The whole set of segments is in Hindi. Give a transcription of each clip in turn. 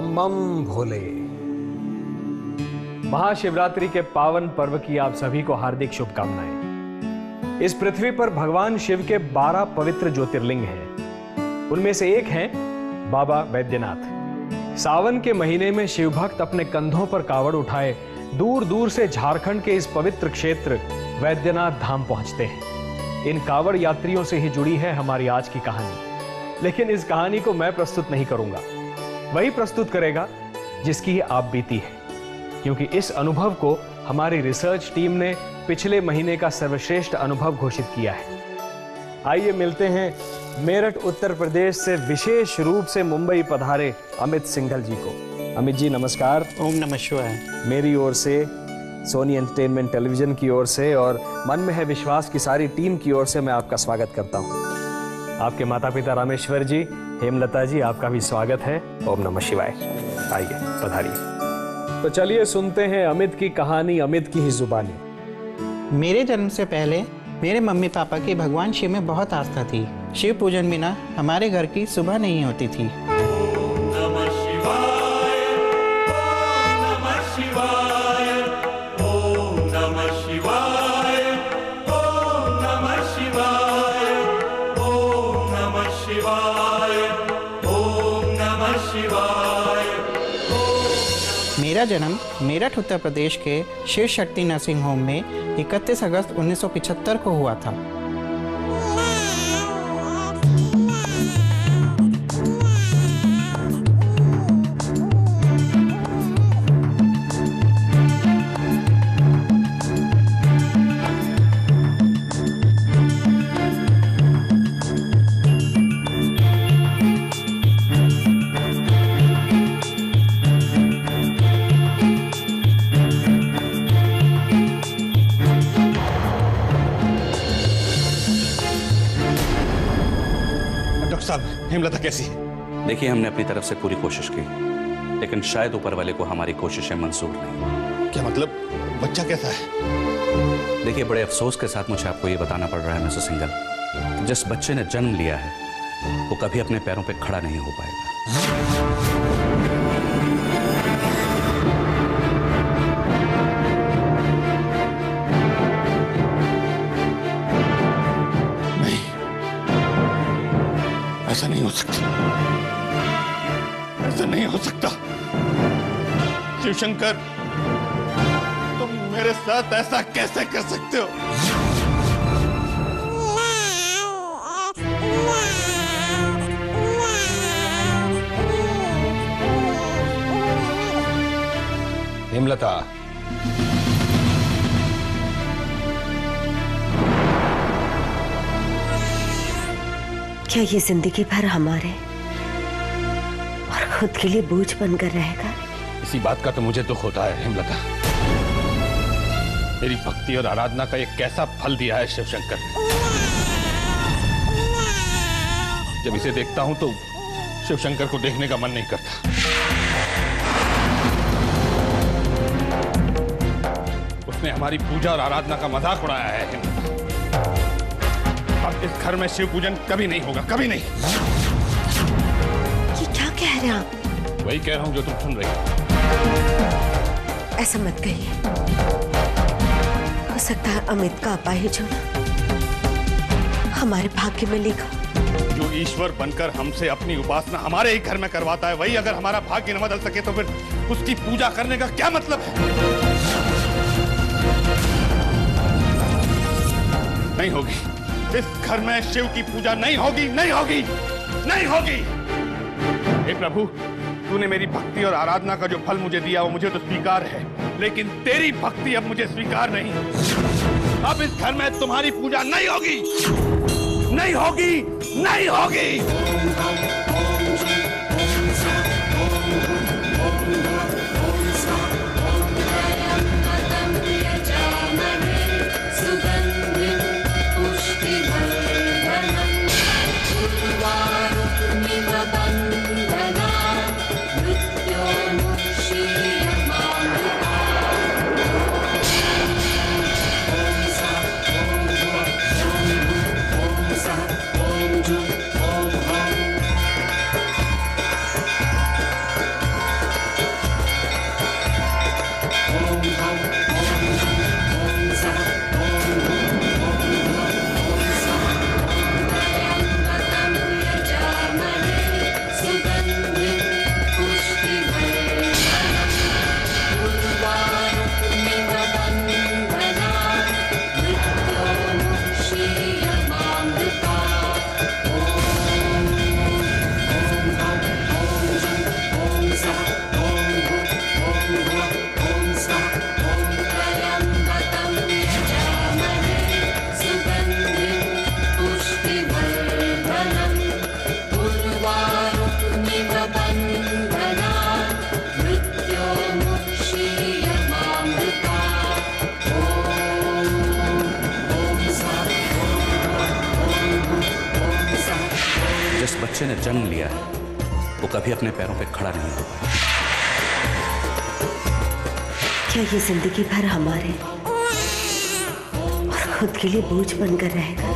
बम बम भोले। महाशिवरात्रि के पावन पर्व की आप सभी को हार्दिक शुभकामनाएं। इस पृथ्वी पर भगवान शिव के 12 पवित्र ज्योतिर्लिंग हैं। उनमें से एक है बाबा वैद्यनाथ। सावन के महीने में शिव भक्त अपने कंधों पर कावड़ उठाए दूर दूर से झारखंड के इस पवित्र क्षेत्र वैद्यनाथ धाम पहुंचते हैं। इन कावड़ यात्रियों से ही जुड़ी है हमारी आज की कहानी। लेकिन इस कहानी को मैं प्रस्तुत नहीं करूंगा, वही प्रस्तुत करेगा जिसकी आप बीती है, क्योंकि इस अनुभव को हमारी रिसर्च टीम ने पिछले महीने का सर्वश्रेष्ठ अनुभव घोषित किया है। आइए मिलते हैं मेरठ उत्तर प्रदेश से विशेष रूप से मुंबई पधारे अमित सिंघल जी को। अमित जी नमस्कार। ओम नमः शिवाय। मेरी ओर से, सोनी एंटरटेनमेंट टेलीविजन की ओर से और मन में है विश्वास की सारी टीम की ओर से मैं आपका स्वागत करता हूं। आपके माता पिता रामेश्वर जी, हेमलता जी, आपका भी स्वागत है। ओम नमः शिवाय। आइए पधारिए। तो चलिए सुनते हैं अमित की कहानी, अमित की ही जुबानी। मेरे जन्म से पहले मेरे मम्मी पापा की भगवान शिव में बहुत आस्था थी। शिव पूजन बिना हमारे घर की सुबह नहीं होती थी। मेरा जन्म मेरठ उत्तर प्रदेश के शिव शक्ति नर्सिंग होम में 31 अगस्त 1975 को हुआ था। हेमलता कैसी है? देखिए, हमने अपनी तरफ से पूरी कोशिश की, लेकिन शायद ऊपर वाले को हमारी कोशिशें मंजूर नहीं। क्या मतलब? बच्चा कैसा है? देखिए, बड़े अफसोस के साथ मुझे आपको ये बताना पड़ रहा है मिस्टर सिंघल, जिस बच्चे ने जन्म लिया है वो कभी अपने पैरों पे खड़ा नहीं हो पाएगा। ऐसा नहीं हो सकता, ऐसा नहीं हो सकता। शिवशंकर, तुम मेरे साथ ऐसा कैसे कर सकते हो? हेमलता, क्या ये जिंदगी भर हमारे और खुद के लिए बोझ बनकर रहेगा? इसी बात का तो मुझे दुख होता है हेमलता। मेरी भक्ति और आराधना का एक कैसा फल दिया है शिवशंकर ने। जब इसे देखता हूं तो शिवशंकर को देखने का मन नहीं करता। उसने हमारी पूजा और आराधना का मजाक उड़ाया है हेमलता। अब इस घर में शिव पूजन कभी नहीं होगा, कभी नहीं। ये क्या कह रहे हैं आप? वही कह रहा हूं जो तुम सुन रही हो। ऐसा मत कहिए। हो सकता है अमित का अपाहिज होना हमारे भाग्य में लिखा। जो ईश्वर बनकर हमसे अपनी उपासना हमारे ही घर में करवाता है, वही अगर हमारा भाग्य न बदल सके तो फिर उसकी पूजा करने का क्या मतलब है? नहीं होगी, इस घर में शिव की पूजा नहीं होगी, नहीं होगी, नहीं होगी। हे प्रभु, तूने मेरी भक्ति और आराधना का जो फल मुझे दिया वो मुझे तो स्वीकार है, लेकिन तेरी भक्ति अब मुझे स्वीकार नहीं। अब इस घर में तुम्हारी पूजा नहीं होगी, नहीं होगी, नहीं होगी। बच्चे ने जन्म लिया है वो कभी अपने पैरों पे खड़ा नहीं हो पाएगा। क्या ये जिंदगी भर हमारे और खुद के लिए बोझ बनकर रहेगा?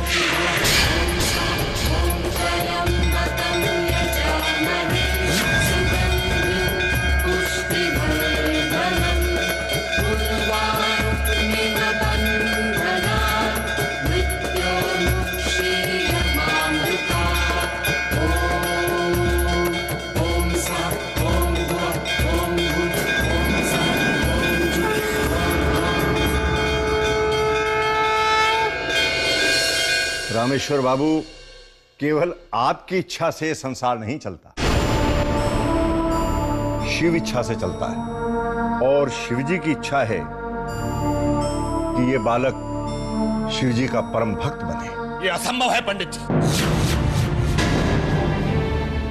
रामेश्वर बाबू, केवल आपकी इच्छा से संसार नहीं चलता, शिव इच्छा से चलता है। और शिवजी की इच्छा है कि ये बालक शिवजी का परम भक्त बने। ये असंभव है पंडित जी।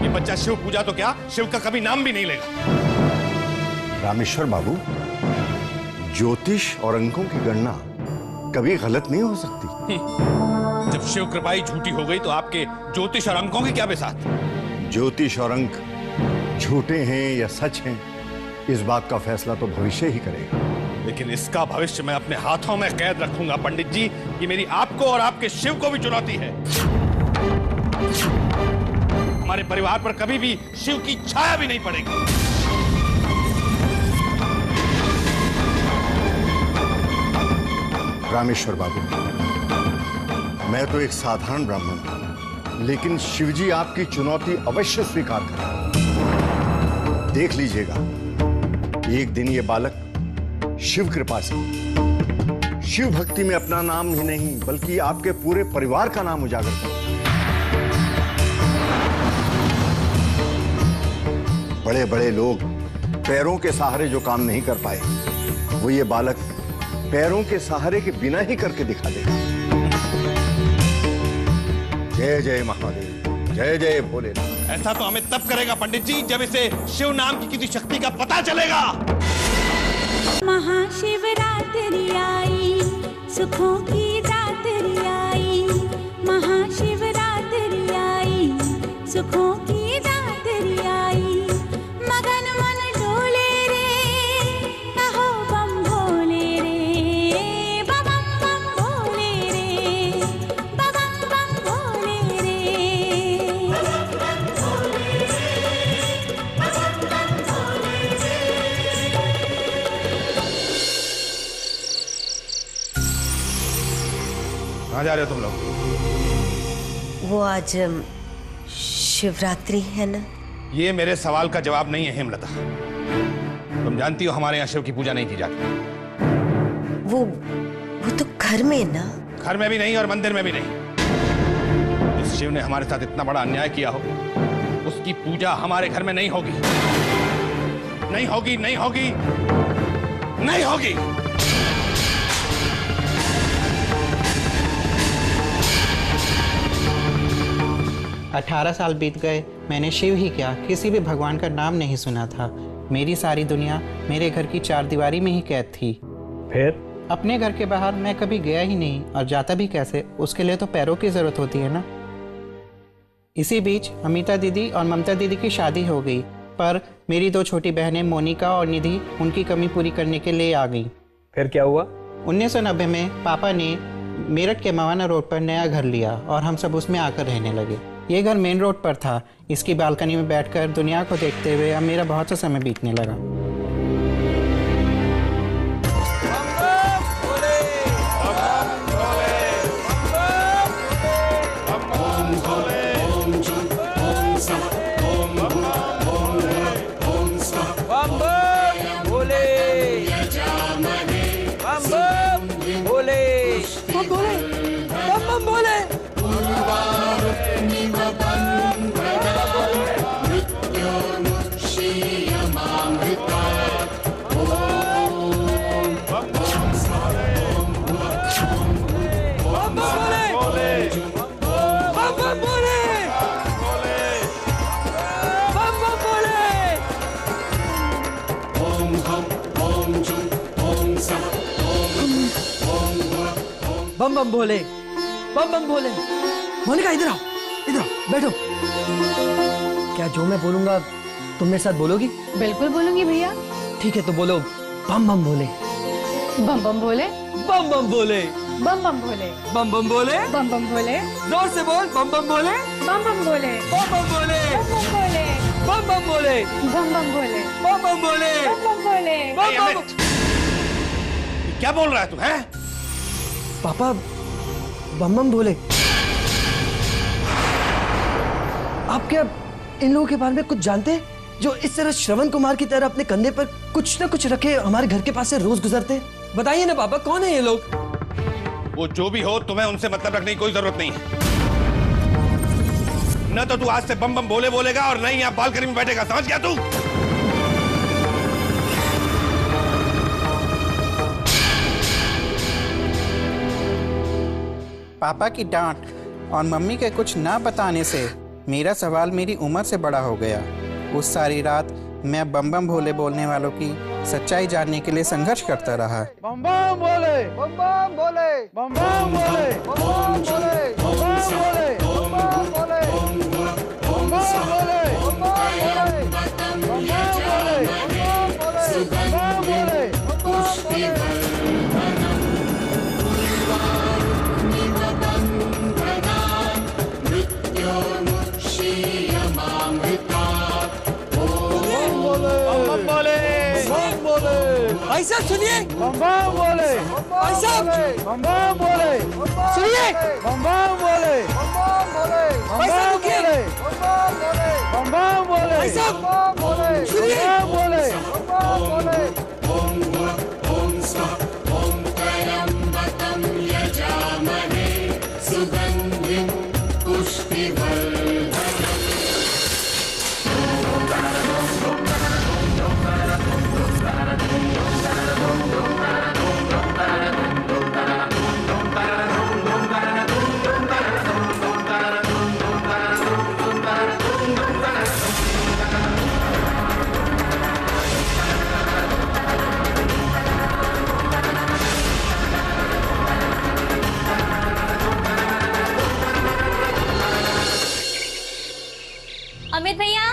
ये बच्चा शिव पूजा तो क्या, शिव का कभी नाम भी नहीं लेगा। रामेश्वर बाबू, ज्योतिष और अंकों की गणना कभी गलत नहीं हो सकती। जब शिव कृपाई झूठी हो गई तो आपके ज्योतिष और अंकों की क्या बिसात? ज्योतिष और अंक झूठे हैं या सच हैं, इस बात का फैसला तो भविष्य ही करेगा। लेकिन इसका भविष्य मैं अपने हाथों में कैद रखूंगा पंडित जी। ये मेरी आपको और आपके शिव को भी चुनौती है। हमारे परिवार पर कभी भी शिव की छाया भी नहीं पड़ेगी। रामेश्वर बाबू, मैं तो एक साधारण ब्राह्मण हूं, लेकिन शिवजी आपकी चुनौती अवश्य स्वीकार करेंगे। देख लीजिएगा, एक दिन ये बालक शिव कृपा से शिव भक्ति में अपना नाम ही नहीं बल्कि आपके पूरे परिवार का नाम उजागर करेगा। बड़े बड़े लोग पैरों के सहारे जो काम नहीं कर पाए, वो ये बालक पैरों के सहारे के बिना ही करके दिखा देगा। जय जय महादेव, जय जय भोलेनाथ। ऐसा तो हमें तब करेगा पंडित जी जब इसे शिव नाम की किसी शक्ति का पता चलेगा। महाशिवरात्रि आई, सुखों की रात्रि आई। महाशिवरात्रि आई, सुखों की रात्रि आई। मगन मन डोले रे, कहो बम भोले रे। बम बम भोले रे, बम बम भोले रे। कहाँ जा रहे हो तुम लोग? वो आज शिवरात्रि है ना? ये मेरे सवाल का जवाब नहीं है हेमलता। तुम जानती हो हमारे यहाँ शिव की पूजा नहीं की जाती। वो तो घर में ना। घर में भी नहीं और मंदिर में भी नहीं। जिस शिव ने हमारे साथ इतना बड़ा अन्याय किया हो, उसकी पूजा हमारे घर में नहीं होगी। नहीं होगी, नहीं होगी, नहीं होगी। 18 साल बीत गए, मैंने शिव ही क्या किसी भी भगवान का नाम नहीं सुना था। मेरी सारी दुनिया मेरे घर की चारदीवारी में ही कैद थी। फिर अपने घर के बाहर मैं कभी गया ही नहीं, और जाता भी कैसे, उसके लिए तो पैरों की जरूरत होती है ना। इसी बीच अमिता दीदी और ममता दीदी की शादी हो गई, पर मेरी 2 छोटी बहनें मोनिका और निधि उनकी कमी पूरी करने के लिए आ गई। फिर क्या हुआ? 1990 में पापा ने मेरठ के मवाना रोड पर नया घर लिया और हम सब उसमें आकर रहने लगे। ये घर मेन रोड पर था। इसकी बालकनी में बैठकर दुनिया को देखते हुए अब मेरा बहुत सा समय बीतने लगा। बम बम भोले, बम बम भोले। मोनिका इधर आओ, बैठो। क्या जो मैं बोलूंगा तुम मेरे साथ बोलोगी? बिल्कुल बोलूंगी भैया। ठीक है तो बोलो बम बम भोले। बम बम भोले, बम बम भोले, बम बम भोले, बम बम भोले, बम बम भोले, जोर से बोल बम बम भोले, बम बम भोले, बम बम भोले, बम बम भोले, बम बम भोले, बम बम भोले, बम बम भोले, बम बम भोले। बम बम। क्या बोल रहा है तू? है पापा बम बम भोले, आप क्या इन लोगों के बारे में कुछ जानते हैं जो इस तरह श्रवण कुमार की तरह अपने कंधे पर कुछ ना कुछ रखे हमारे घर के पास से रोज गुजरते हैं? बताइए ना पापा, कौन है ये लोग? वो जो भी हो, तुम्हें उनसे मतलब रखने की कोई जरूरत नहीं है। न तो तू आज से बम बम बोले बोलेगा और न ही यहाँ बालकनी में बैठेगा, समझ गया तू? पापा की डांट और मम्मी के कुछ ना बताने से मेरा सवाल मेरी उम्र से बड़ा हो गया। उस सारी रात मैं बम बम भोले बोलने वालों की सच्चाई जानने के लिए संघर्ष करता रहा। बम बम भोले, बम बम भोले, बम बम भोले, बम बम भोले, बम बम भोले, बम बम भोले, बम बम भोले, बम बम भोले, बम बम भोले, बम बम भोले, बम बम भोले। भाई साहब सुनिए, बम बम बोले, भाई साहब बम बम बोले, सुनिए, बम बम बोले, भाई साहब रुकिए, बम बम बोले, भाई साहब सुनिए, बम बोले, ओम स्वाहा ओम त्र्यंबकं यजामहे सुगंधिं पुष्टिवर्धनम्। अमित भैया,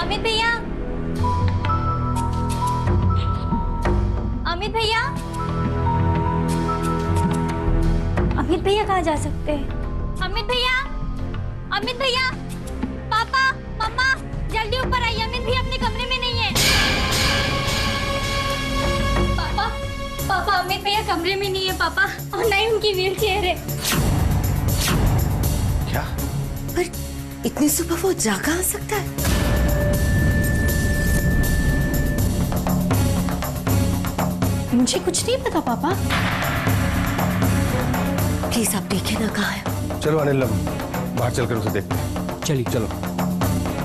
अमित भैया, अमित भैया, अमित भैया कहाँ जा सकते हैं? अमित भैया, अमित भैया, पापा, मम्मा, जल्दी ऊपर आइए, अमित भैया अपने कमरे में नहीं है। पापा, पापा, अमित भैया कमरे में नहीं है पापा, और नहीं उनकी व्हील चेयर है। क्या? पर इतनी सुबह वो जा कहाँ सकता है? मुझे कुछ नहीं पता पापा। प्लीज आप देखे ना कहाँ है। चलो अनिल, बाहर चलकर उसे देखते हैं। चलिए चलो।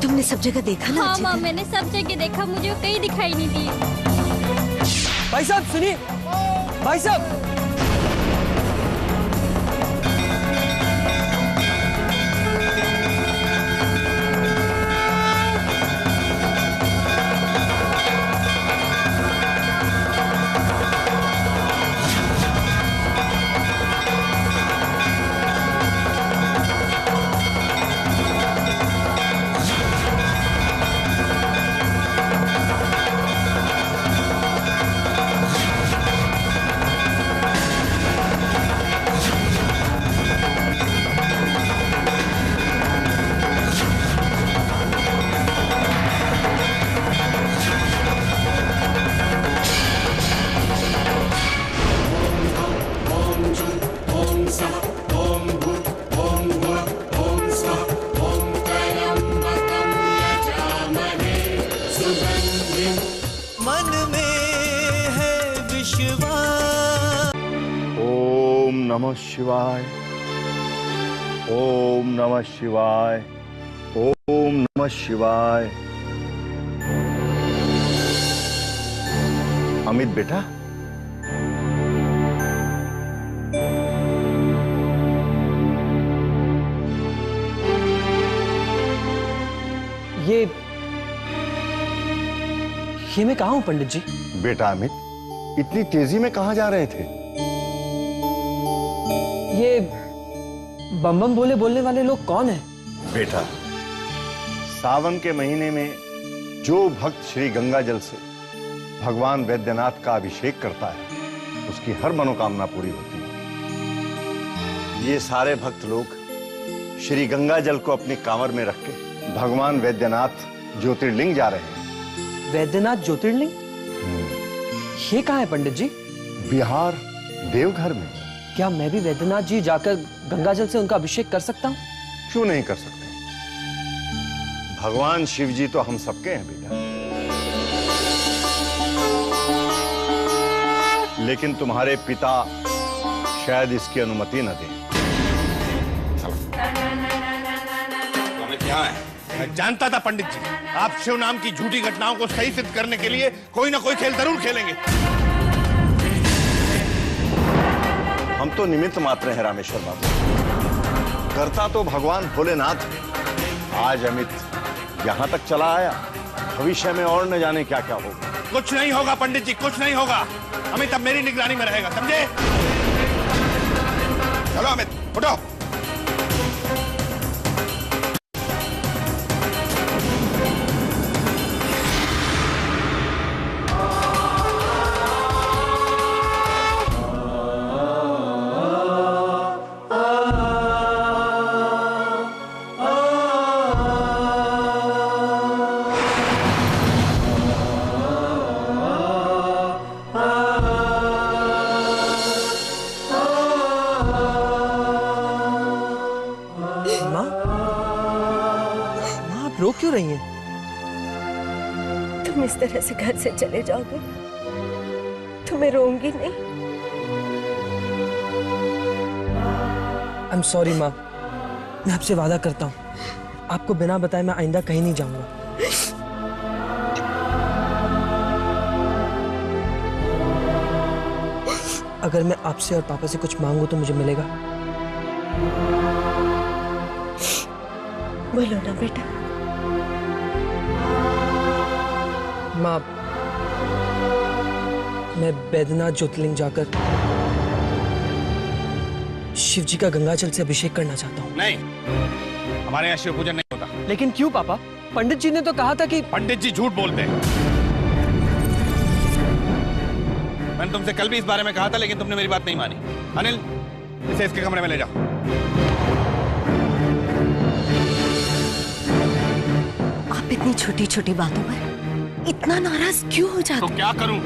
तुमने सब जगह देखा ना? हाँ माँ, मैंने सब जगह देखा, मुझे वो कहीं दिखाई नहीं दी। भाई साहब सुनिए, भाई साहब मन में है विश्वास। ओम नमः शिवाय, ओम नमः शिवाय, ओम नमः शिवाय। अमित बेटा, ये मैं कहाँ हूँ पंडित जी? बेटा अमित, इतनी तेजी में कहाँ जा रहे थे? ये बम बम बोले बोलने वाले लोग कौन हैं? बेटा, सावन के महीने में जो भक्त श्री गंगा जल से भगवान वैद्यनाथ का अभिषेक करता है उसकी हर मनोकामना पूरी होती है। ये सारे भक्त लोग श्री गंगा जल को अपनी कांवर में रख के भगवान वैद्यनाथ ज्योतिर्लिंग जा रहे हैं। वैद्यनाथ ज्योतिर्लिंग? ये कहाँ है पंडित जी? बिहार, देवघर में। क्या मैं भी वैद्यनाथ जी जाकर गंगा जल से उनका अभिषेक कर सकता हूँ? क्यों नहीं कर सकते? भगवान शिव जी तो हम सबके हैं बेटा, लेकिन तुम्हारे पिता शायद इसकी अनुमति न दें। क्या है? मैं जानता था पंडित जी, आप शिव नाम की झूठी घटनाओं को सही सिद्ध करने के लिए कोई ना कोई खेल जरूर खेलेंगे। हम तो निमित्त मात्र हैं रामेश्वर बाबू, करता तो भगवान भोलेनाथ। आज अमित यहां तक चला आया, भविष्य में और न जाने क्या क्या होगा। कुछ नहीं होगा पंडित जी, कुछ नहीं होगा। अमित अब मेरी निगरानी में रहेगा, समझे? चलो अमित उठो। रो क्यों रही हैं? तुम इस तरह से घर से चले जाओगे तो मैं रोऊंगी नहीं। आई एम सॉरी माँ, मैं आपसे वादा करता हूँ आपको बिना बताए मैं आइंदा कहीं नहीं जाऊंगा। अगर मैं आपसे और पापा से कुछ मांगू तो मुझे मिलेगा? बोलो ना बेटा। माँ, मैं बैद्यनाथ ज्योतिर्लिंग जाकर शिव जी का गंगाजल से अभिषेक करना चाहता हूँ। नहीं, हमारे यहाँ शिव पूजन नहीं होता। लेकिन क्यों पापा? पंडित जी ने तो कहा था कि... पंडित जी झूठ बोलते हैं। मैंने तुमसे कल भी इस बारे में कहा था, लेकिन तुमने मेरी बात नहीं मानी। अनिल, इसे इसके कमरे में ले जाओ। आप इतनी छोटी छोटी बातों पर इतना नाराज क्यों हो जाते? तो क्या करूं?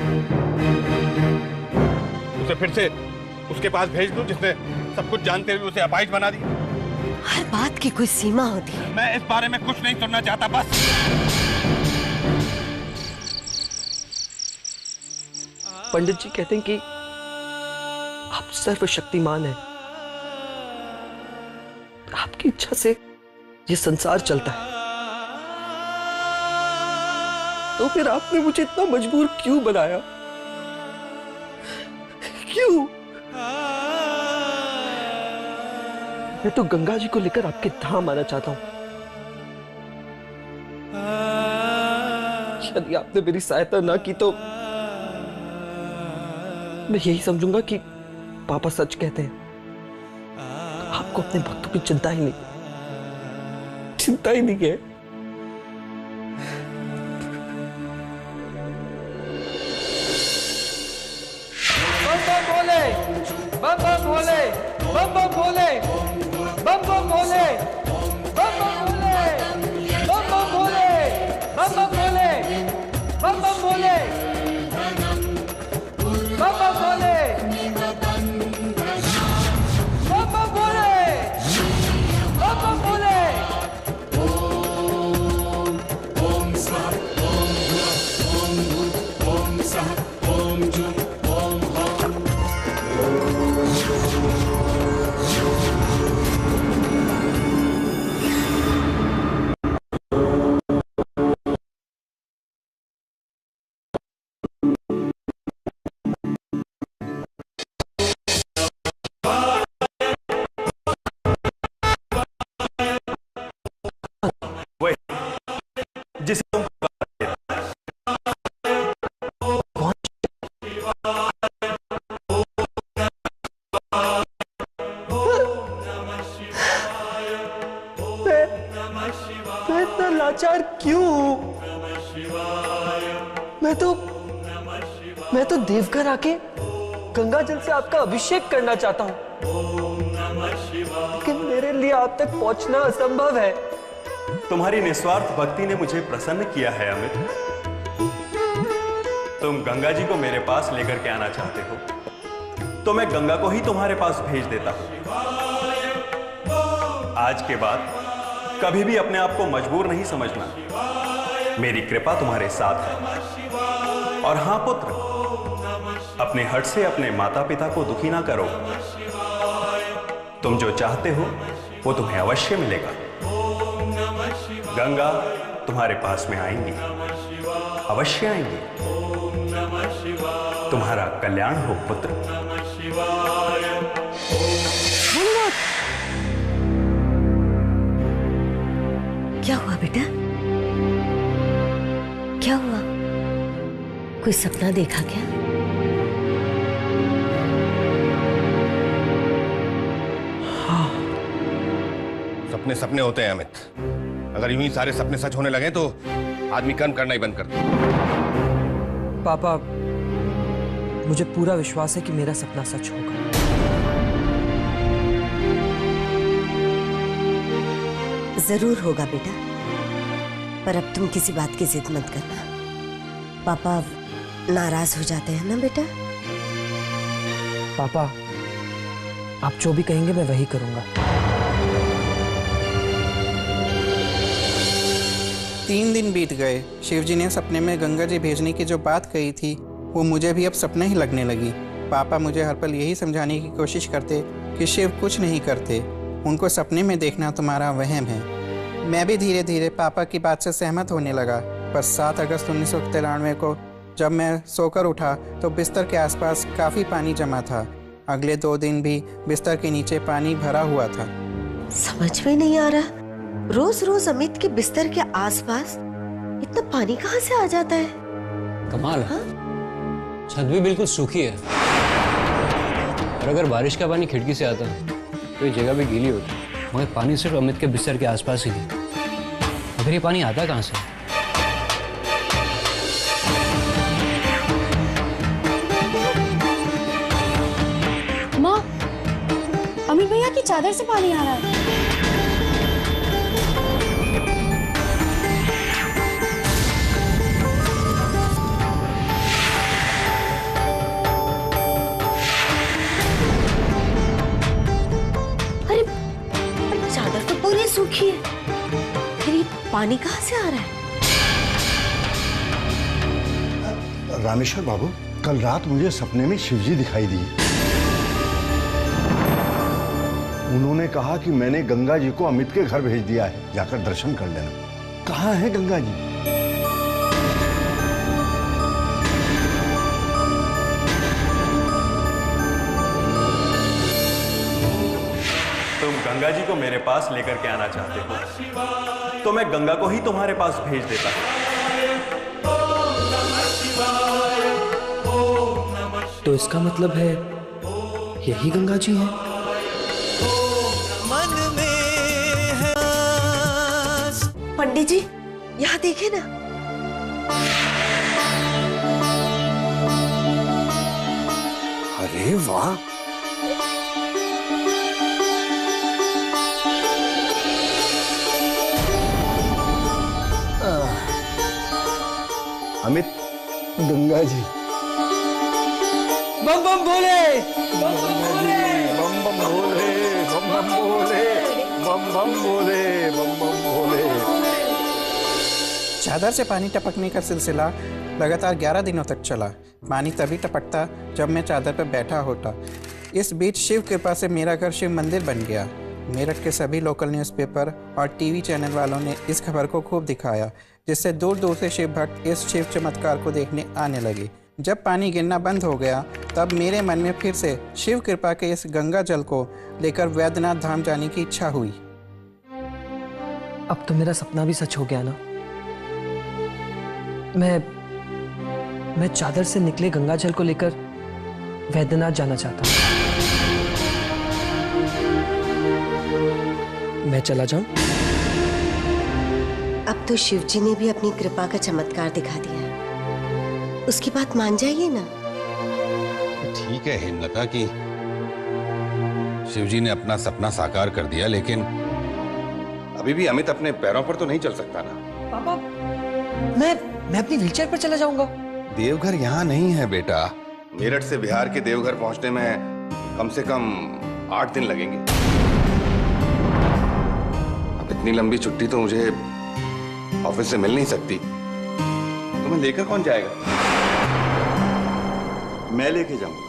उसे फिर से उसके पास भेज दूं जिसने सब कुछ जानते हुए उसे अपाहिज बना दिया? हर बात की कोई सीमा होती है। मैं इस बारे में कुछ नहीं सुनना चाहता, बस। पंडित जी कहते हैं कि आप सर्वशक्तिमान हैं। आपकी इच्छा से ये संसार चलता है। तो फिर आपने मुझे इतना मजबूर क्यों बनाया? क्यों? मैं तो गंगा जी को लेकर आपके धाम आना चाहता हूं। यदि आपने मेरी सहायता ना की तो मैं यही समझूंगा कि पापा सच कहते हैं। आपको अपने भक्तों की चिंता ही नहीं है। बम बम भोले, बम बम भोले, बम बम भोले, बम बम भोले, बम बम भोले, बम बम भोले, बम बम भोले, बम बम भोले, बम बम भोले, बम बम भोले। ओम सः ओम सः ओम जुम ओम लाचार क्यों हूं? मैं तो देवघर आके गंगा जल से आपका अभिषेक करना चाहता हूं, लेकिन मेरे लिए आप तक पहुंचना असंभव है। तुम्हारी निस्वार्थ भक्ति ने मुझे प्रसन्न किया है अमित। तुम गंगा जी को मेरे पास लेकर के आना चाहते हो, तो मैं गंगा को ही तुम्हारे पास भेज देता हूं। आज के बाद कभी भी अपने आप को मजबूर नहीं समझना। मेरी कृपा तुम्हारे साथ है। और हां पुत्र, अपने हट से अपने माता पिता को दुखी ना करो। तुम जो चाहते हो वो तुम्हें अवश्य मिलेगा। गंगा तुम्हारे पास में आएंगी, अवश्य आएंगी। तुम्हारा कल्याण हो पुत्र। क्या हुआ बेटा? क्या हुआ? कोई सपना देखा क्या? हाँ। सपने सपने होते हैं अमित। अगर यूं ही सारे सपने सच होने लगे तो आदमी कर्म करना ही बंद कर दे। पापा, मुझे पूरा विश्वास है कि मेरा सपना सच होगा। जरूर होगा बेटा, पर अब तुम किसी बात की जिद मत करना। पापा नाराज हो जाते हैं ना बेटा। पापा, आप जो भी कहेंगे मैं वही करूंगा। 3 दिन बीत गए। शिवजी ने सपने में गंगा जी भेजने की जो बात कही थी वो मुझे भी अब सपना ही लगने लगी। पापा मुझे हर पल यही समझाने की कोशिश करते कि शिव कुछ नहीं करते, उनको सपने में देखना तुम्हारा वहम है। मैं भी धीरे धीरे पापा की बात से सहमत होने लगा। पर 7 अगस्त 1993 को जब मैं सोकर उठा तो बिस्तर के आसपास काफ़ी पानी जमा था। अगले 2 दिन भी बिस्तर के नीचे पानी भरा हुआ था। समझ में नहीं आ रहा, रोज रोज अमित के बिस्तर के आसपास इतना पानी कहाँ से आ जाता है? कमाल है। छत भी बिल्कुल सूखी है, और अगर बारिश का पानी खिड़की से आता तो ये जगह भी गीली होती। मगर पानी सिर्फ अमित के बिस्तर के आसपास ही है। अगर ये पानी आता कहाँ से? माँ, अमित भैया की चादर से पानी आ रहा है। पूरी सूखी है, फिर ये पानी कहाँ से आ रहा है? रामेश्वर बाबू, कल रात मुझे सपने में शिवजी दिखाई दिए। उन्होंने कहा कि मैंने गंगा जी को अमित के घर भेज दिया है, जाकर दर्शन कर लेना। कहाँ है गंगा जी? तुम गंगा जी को मेरे पास लेकर के आना चाहते हो, तो मैं गंगा को ही तुम्हारे पास भेज देता हूं। तो इसका मतलब है यही गंगा जी हैं? मन में है। पंडित जी, यहाँ देखिए ना। अरे वाह, अमित, गंगा जी। बम बम भोले, बम बम भोले, बम बम भोले, बम बम भोले, बम बम भोले। चादर से पानी टपकने का सिलसिला लगातार 11 दिनों तक चला। पानी तभी टपकता जब मैं चादर पर बैठा होता। इस बीच शिव कृपा से मेरा घर शिव मंदिर बन गया। मेरठ के सभी लोकल न्यूज़पेपर और टीवी चैनल वालों ने इस खबर को खूब दिखाया, जिससे दूर दूर से शिव भक्त इस शिव चमत्कार को देखने आने लगे। जब पानी गिरना बंद हो गया तब मेरे मन में फिर से शिव कृपा के इस गंगा जल को लेकर वैद्यनाथ धाम जाने की इच्छा हुई। अब तो मेरा सपना भी सच हो गया ना। मैं चादर से निकले गंगा जल को लेकर वैद्यनाथ जाना चाहता हूँ। मैं चला जाऊं? अब अब तो शिव जी ने भी अपनी कृपा का चमत्कार दिखा दिया, उसकी बात मान जाइए ना। ठीक है हेमलता कि शिवजी ने अपना सपना साकार कर दिया, लेकिन अभी भी अमित अपने पैरों पर तो नहीं चल सकता ना। पापा, मैं अपनी व्हीलचेयर पर चला जाऊंगा। देवघर यहाँ नहीं है बेटा। मेरठ से बिहार के देवघर पहुंचने में कम से कम 8 दिन लगेंगे। अब इतनी लंबी छुट्टी तो मुझे ऑफिस से मिल नहीं सकती। तुम्हें लेकर कौन जाएगा? मैं लेके जाऊंगा।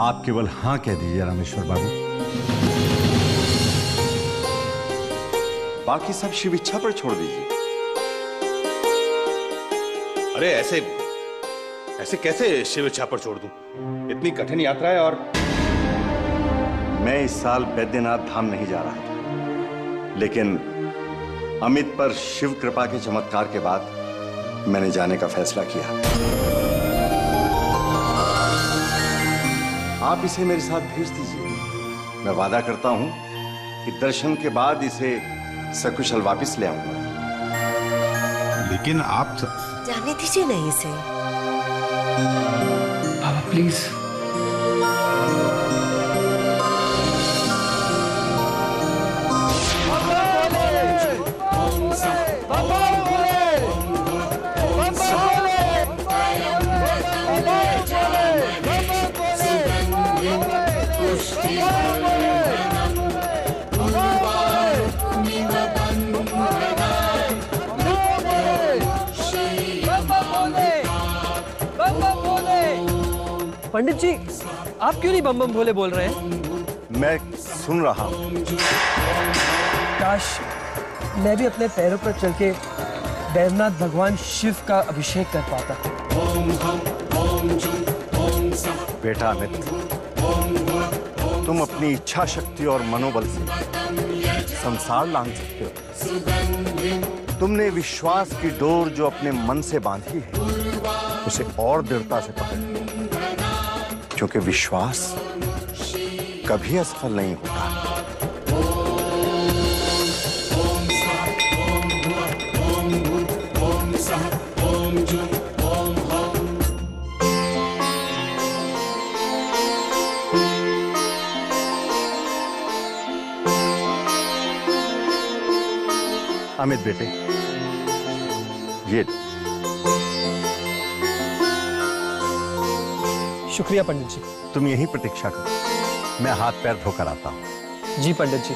आप केवल हां कह दीजिए रामेश्वर बाबू, बाकी सब शिव इच्छा पर छोड़ दीजिए। अरे ऐसे कैसे शिव इच्छा पर छोड़ दूं? इतनी कठिन यात्रा है। और मैं इस साल बैद्यनाथ धाम नहीं जा रहा था, लेकिन अमित पर शिव कृपा के चमत्कार के बाद मैंने जाने का फैसला किया। आप इसे मेरे साथ भेज दीजिए। मैं वादा करता हूं कि दर्शन के बाद इसे सकुशल वापस ले आऊंगा। लेकिन आप जाने दीजिए नहीं इसे। पापा प्लीज। पंडित जी, आप क्यों नहीं बम बम भोले बोल रहे हैं? मैं सुन रहा हूं। काश मैं भी अपने पैरों पर चल के बैजनाथ भगवान शिव का अभिषेक कर पाता। बेटा अमित, तुम अपनी इच्छा शक्ति और मनोबल से संसार लांघ सकते हो। तुमने विश्वास की डोर जो अपने मन से बांधी है, उसे और दृढ़ता से पकड़, क्योंकि विश्वास कभी असफल नहीं होता। अमित बेटे, ये शुक्रिया पंडित जी। तुम यही प्रतीक्षा करो, मैं हाथ पैर धोकर आता हूं। जी पंडित जी।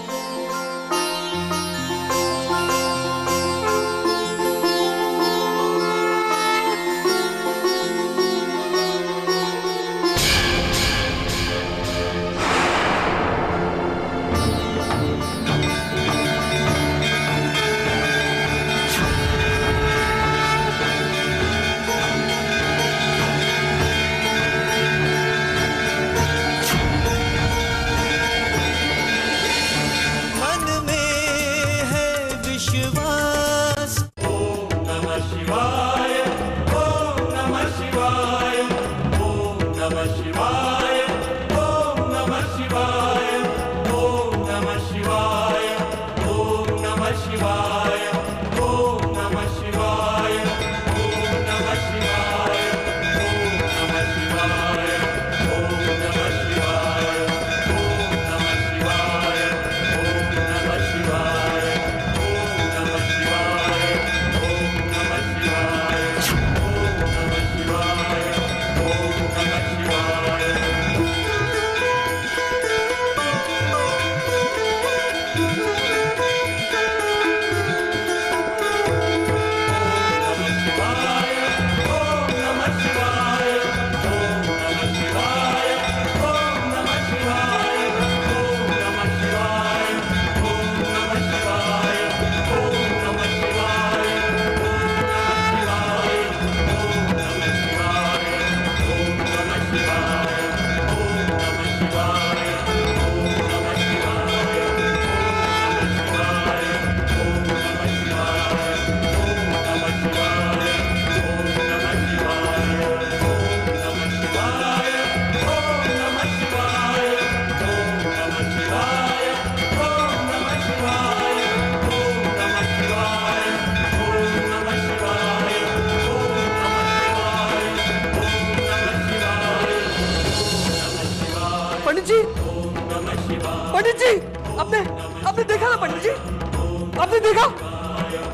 आपने देखा?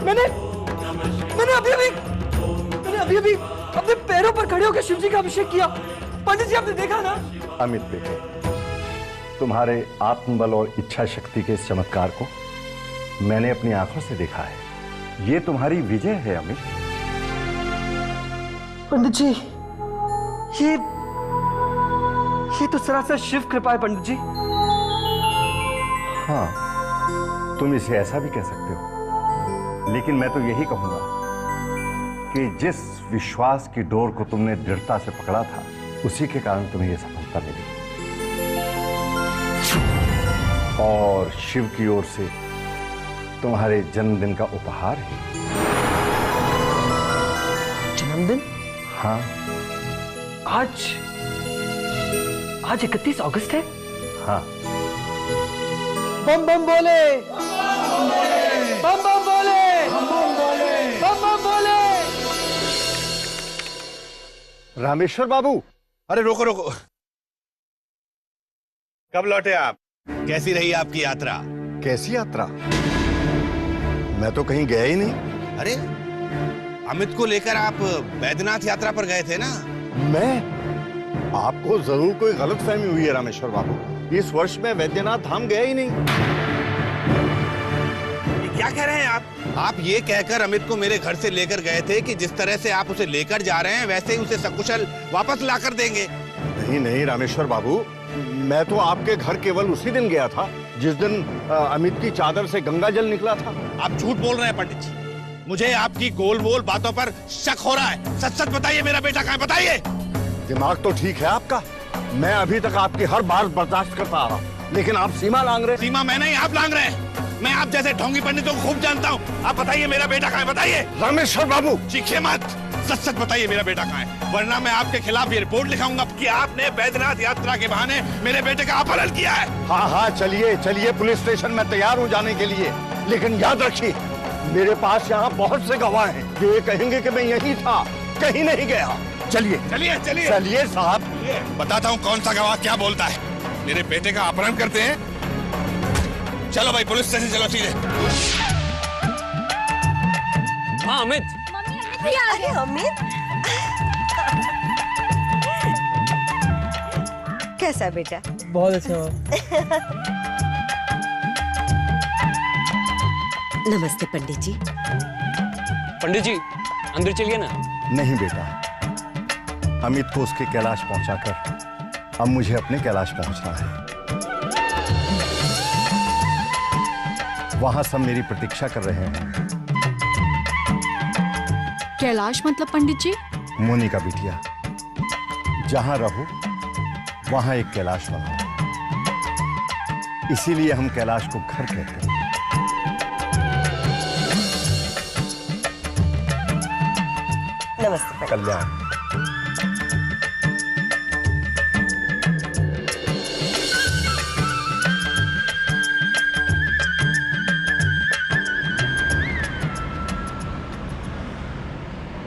मैंने अभी अपने पैरों पर खड़े होकर शिव जी का अभिषेक किया। पंडित जी आपने देखा ना? अमित बेटे, तुम्हारे आत्मबल और इच्छा शक्ति के इस चमत्कार को मैंने अपनी आंखों से देखा है। ये तुम्हारी विजय है अमित। पंडित जी, ये तो सरासर शिव कृपा है पंडित जी। हाँ, तुम इसे ऐसा भी कह सकते हो, लेकिन मैं तो यही कहूंगा कि जिस विश्वास की डोर को तुमने दृढ़ता से पकड़ा था, उसी के कारण तुम्हें यह सफलता मिली। और शिव की ओर से तुम्हारे जन्मदिन का उपहार है। जन्मदिन? हाँ। आज 31 अगस्त है? हाँ। बम बम बोले, बम बम बोले, बम बम बोले। रामेश्वर बाबू, अरे रोको रोको, कब लौटे आप? कैसी रही आपकी यात्रा? कैसी यात्रा? मैं तो कहीं गया ही नहीं। अरे अमित को लेकर आप बैद्यनाथ यात्रा पर गए थे ना? मैं? आपको जरूर कोई गलतफहमी हुई है रामेश्वर बाबू। इस वर्ष में बैद्यनाथ धाम गया ही नहीं। ये क्या कह रहे हैं आप? आप ये कहकर अमित को मेरे घर से लेकर गए थे कि जिस तरह से आप उसे लेकर जा रहे हैं वैसे ही उसे सकुशल वापस लाकर देंगे। नहीं नहीं रामेश्वर बाबू, मैं तो आपके घर केवल उसी दिन गया था जिस दिन अमित की चादर से गंगा जल निकला था। आप झूठ बोल रहे हैं पंडित जी। मुझे आपकी गोल मोल बातों पर शक हो रहा है। सच सच बताइए, मेरा बेटा कहाँ है? बताइए। दिमाग तो ठीक है आपका। मैं अभी तक आपकी हर बात बर्दाश्त करता आ रहा हूँ, लेकिन आप सीमा लांग रहे। सीमा मैं नहीं, आप लांग रहे हैं। मैं आप जैसे ढोंगी पंडितों को खूब जानता हूँ। आप बताइए मेरा बेटा कहाँ है? बताइए। रामेश्वर बाबू चीखिए मत, सच सच बताइए मेरा बेटा कहाँ है, वरना मैं आपके खिलाफ ये रिपोर्ट लिखाऊंगा कि आपने बैद्यनाथ यात्रा के बहाने मेरे बेटे का अपहरण किया है। हाँ हाँ, चलिए चलिए पुलिस स्टेशन में तैयार हूँ जाने के लिए, लेकिन याद रखिए मेरे पास यहाँ बहुत से गवाह हैं जो ये कहेंगे कि मैं यही था, कहीं नहीं गया। चलिए चलिए चलिए चलिए साहब, बताता हूँ कौन सा गवाह क्या बोलता है। मेरे बेटे का अपहरण करते हैं। चलो भाई पुलिस स्टेशन चलो सीधे। हाँ अमित। अरे अमित, कैसा बेटा? बहुत अच्छा। नमस्ते पंडित जी। पंडित जी अंदर चलिए ना। नहीं बेटा, अमित को उसके कैलाश पहुंचाकर अब मुझे अपने कैलाश पहुंचना है। वहां सब मेरी प्रतीक्षा कर रहे हैं। कैलाश मतलब पंडित जी? मोनी का बिटिया, जहां रहो वहां एक कैलाश बनाओ, इसीलिए हम कैलाश को घर कहते हैं। नमस्ते कल्याण।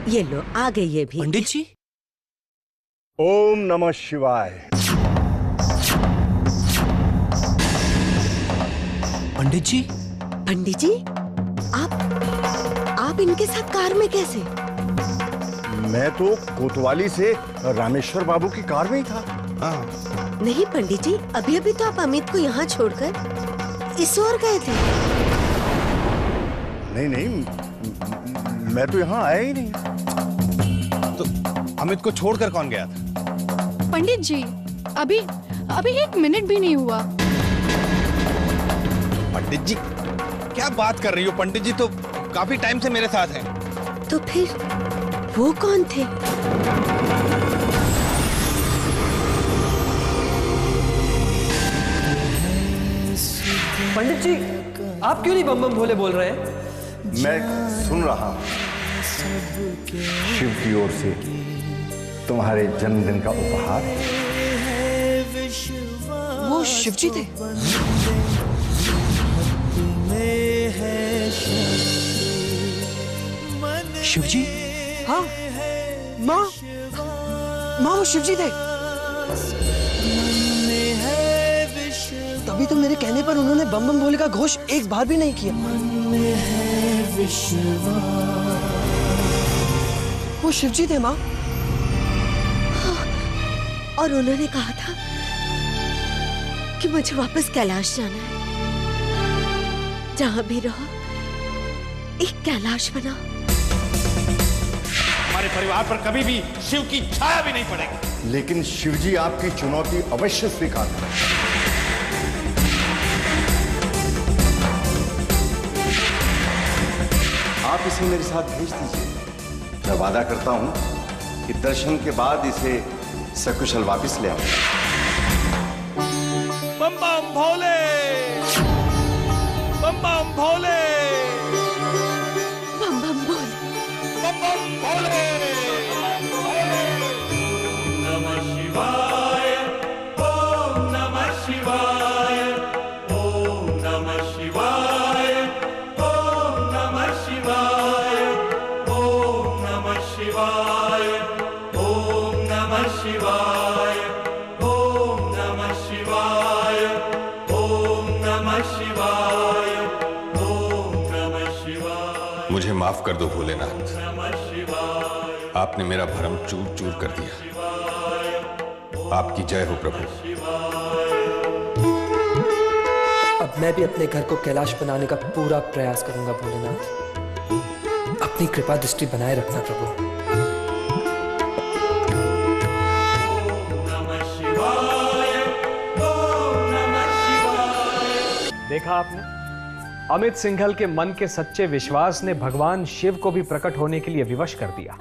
ये लो, आ गई ये भी। पंडित जी। ओम नमः शिवाय। पंडित जी। पंडित जी, आप इनके साथ कार में कैसे? मैं तो कोतवाली से रामेश्वर बाबू की कार में ही था। हाँ। नहीं पंडित जी, अभी अभी तो आप अमित को यहाँ छोड़कर इस ओर गए थे। नहीं नहीं, मैं तो यहाँ आया ही नहीं। तो अमित को छोड़कर कौन गया था? पंडित जी, अभी 1 मिनट भी नहीं हुआ। पंडित जी क्या बात कर रही हो? पंडित जी तो काफी टाइम से मेरे साथ हैं। तो फिर वो कौन थे? पंडित जी आप क्यों नहीं बम बम भोले बोल रहे हैं? मैं सुन रहा हूं, शिव की ओर से तुम्हारे जन्मदिन का उपहार। वो शिव जी थे? शिव जी? हाँ, माँ वो शिव जी थे। अभी तो मेरे कहने पर उन्होंने बम बम भोले का घोष एक बार भी नहीं किया। वो शिवजी थे माँ। और उन्होंने कहा था कि मुझे वापस कैलाश जाना है। जहां भी रहो एक कैलाश बना। हमारे परिवार पर कभी भी शिव की छाया भी नहीं पड़ेगी। लेकिन शिवजी आपकी चुनौती अवश्य स्वीकार करें। आप इसे मेरे साथ भेज दीजिए। मैं वादा करता हूं कि दर्शन के बाद इसे सकुशल वापस ले आऊंगा। बम बम भोले, बम बम भोले, बम बम भोले, बम बम भोले। ओम नमः शिवाय, ओम नमः शिवाय, ओम नमः शिवाय, ओम नमः शिवाय, ओम नमः शिवाय, ओम नमः शिवाय, ओम नमः शिवाय, ओम नमः शिवाय, ओम नमः शिवाय। मुझे माफ कर दो भोलेनाथ, आपने मेरा भरम चूर चूर कर दिया। आपकी जय हो प्रभु। अब मैं भी अपने घर को कैलाश बनाने का पूरा प्रयास करूंगा भोलेनाथ। अपनी कृपा दृष्टि बनाए रखना प्रभु। देखा आपने, अमित सिंघल के मन के सच्चे विश्वास ने भगवान शिव को भी प्रकट होने के लिए विवश कर दिया।